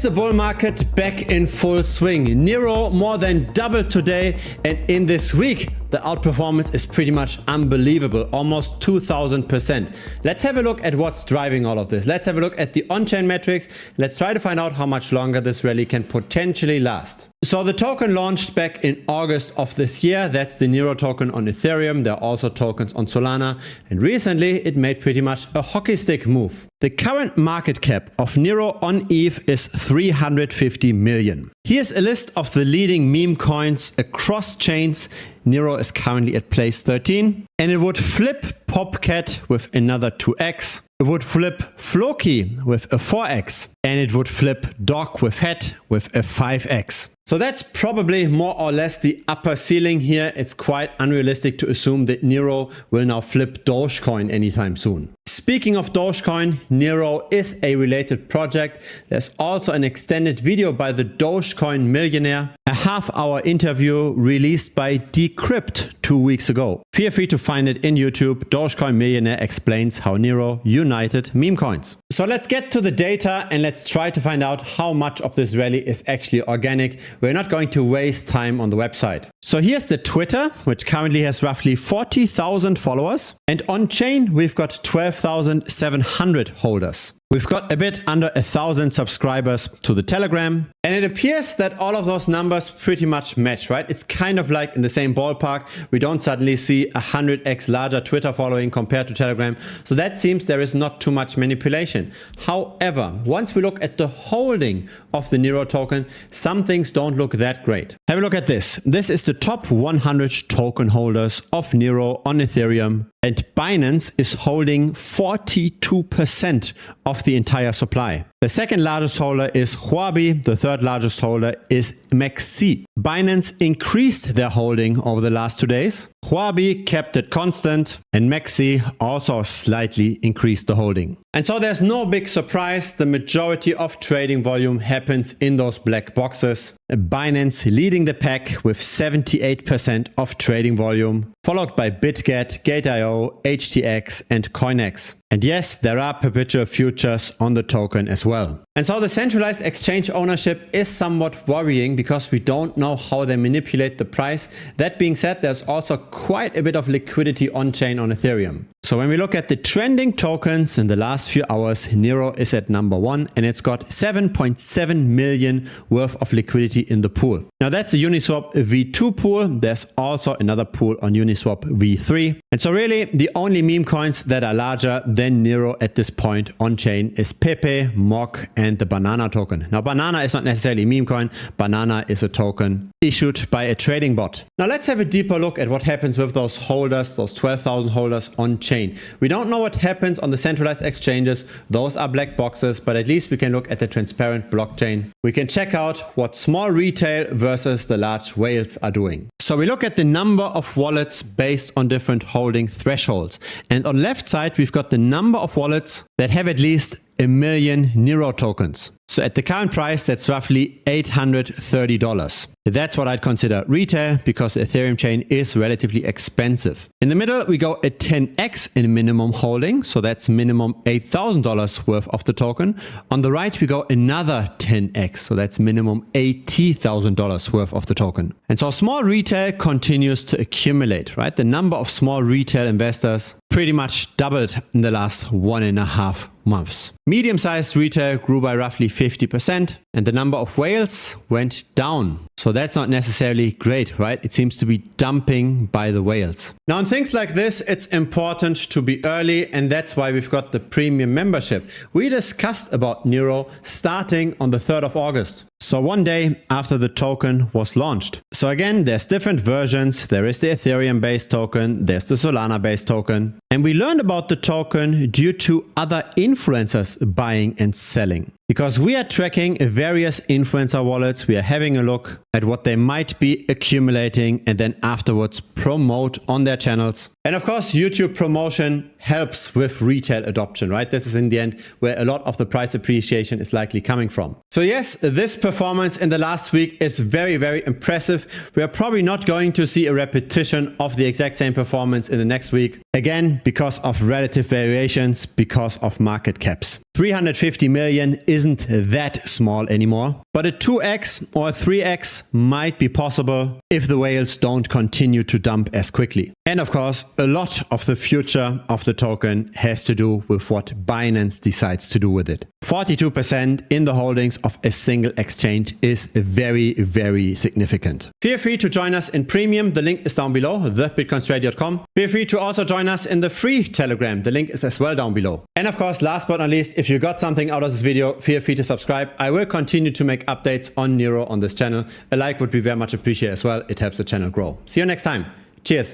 the bull market back in full swing. Neiro more than doubled today, and in this week the outperformance is pretty much unbelievable, almost 2000%. Let's have a look at what's driving all of this. Let's have a look at the on-chain metrics. Let's try to find out how much longer this rally can potentially last. So the token launched back in August of this year. That's the Neiro token on Ethereum. There are also tokens on Solana. And recently it made pretty much a hockey stick move. The current market cap of Neiro on ETH is 350 million. Here's a list of the leading meme coins across chains. Neiro is currently at place 13. And it would flip Popcat with another 2x. It would flip Floki with a 4x. And it would flip Dog with Head with a 5x. So that's probably more or less the upper ceiling here. It's quite unrealistic to assume that Neiro will now flip Dogecoin anytime soon. Speaking of Dogecoin, Neiro is a related project. There's also an extended video by the Dogecoin millionaire, a half-hour interview released by Decrypt 2 weeks ago. Feel free to find it in YouTube. Dogecoin millionaire explains how Neiro united meme coins. So let's get to the data and let's try to find out how much of this rally is actually organic. We're not going to waste time on the website. So here's the Twitter, which currently has roughly 40,000 followers. And on chain, we've got 12,700 holders. We've got a bit under 1,000 subscribers to the Telegram. And it appears that all of those numbers pretty much match, right? It's kind of like in the same ballpark. We don't suddenly see 100x larger Twitter following compared to Telegram. So that seems there is not too much manipulation. However, once we look at the holding of the Neiro token, some things don't look that great. Have a look at this. This is the top 100 token holders of Neiro on Ethereum. And Binance is holding 42% of the entire supply. The second largest holder is Huobi. The third largest holder is Maxi. Binance increased their holding over the last 2 days. Huobi kept it constant, and Maxi also slightly increased the holding. And so there's no big surprise. The majority of trading volume happens in those black boxes. Binance leading the pack with 78% of trading volume, followed by BitGet, Gate.io, HTX, and CoinEx. And yes, there are perpetual futures on the token as well. And so the centralized exchange ownership is somewhat worrying because we don't know how they manipulate the price. That being said, there's also quite a bit of liquidity on-chain on Ethereum. So when we look at the trending tokens in the last few hours, Neiro is at number 1 and it's got 7.7 million worth of liquidity in the pool. Now that's the Uniswap V2 pool. There's also another pool on Uniswap V3. And so really the only meme coins that are larger than Neiro at this point on chain is Pepe, Mock, and the Banana token. Now Banana is not necessarily a meme coin. Banana is a token issued by a trading bot. Now let's have a deeper look at what happens with those holders, those 12,000 holders on chain. We don't know what happens on the centralized exchanges. Those are black boxes, but at least we can look at the transparent blockchain. We can check out what small retail versus the large whales are doing. So we look at the number of wallets based on different holding thresholds. And on the left side, we've got the number of wallets that have at least 1 million Neiro tokens. So at the current price, that's roughly $830. That's what I'd consider retail because the Ethereum chain is relatively expensive. In the middle, we go a 10x in minimum holding. So that's minimum $8,000 worth of the token. On the right, we go another 10x. So that's minimum $80,000 worth of the token. And so small retail continues to accumulate, right? The number of small retail investors pretty much doubled in the last 1.5 months. Medium-sized retail grew by roughly 50% and the number of whales went down. So that's not necessarily great, right? It seems to be dumping by the whales. Now in things like this, it's important to be early, and that's why we've got the premium membership. We discussed about Neiro starting on the 3rd of August. So one day after the token was launched. So again, there's different versions. There is the Ethereum based token, there's the Solana based token. And we learned about the token due to other influencers buying and selling. Because we are tracking various influencer wallets, we are having a look at what they might be accumulating and then afterwards promote on their channels. And of course, YouTube promotion helps with retail adoption, right? This is in the end where a lot of the price appreciation is likely coming from. So yes, this performance in the last week is very, very impressive. We are probably not going to see a repetition of the exact same performance in the next week. Again, because of relative variations, because of market caps. 350 million isn't that small anymore, but a 2x or a 3x might be possible if the whales don't continue to dump as quickly. And of course, a lot of the future of the token has to do with what Binance decides to do with it. 42% in the holdings of a single exchange is very, very significant. Feel free to join us in Premium. The link is down below, thebitcoinstrategy.com. Feel free to also join us in the free Telegram. The link is as well down below. And of course, last but not least, if you got something out of this video, feel free to subscribe. I will continue to make updates on Neiro on this channel. A like would be very much appreciated as well. It helps the channel grow. See you next time. Cheers.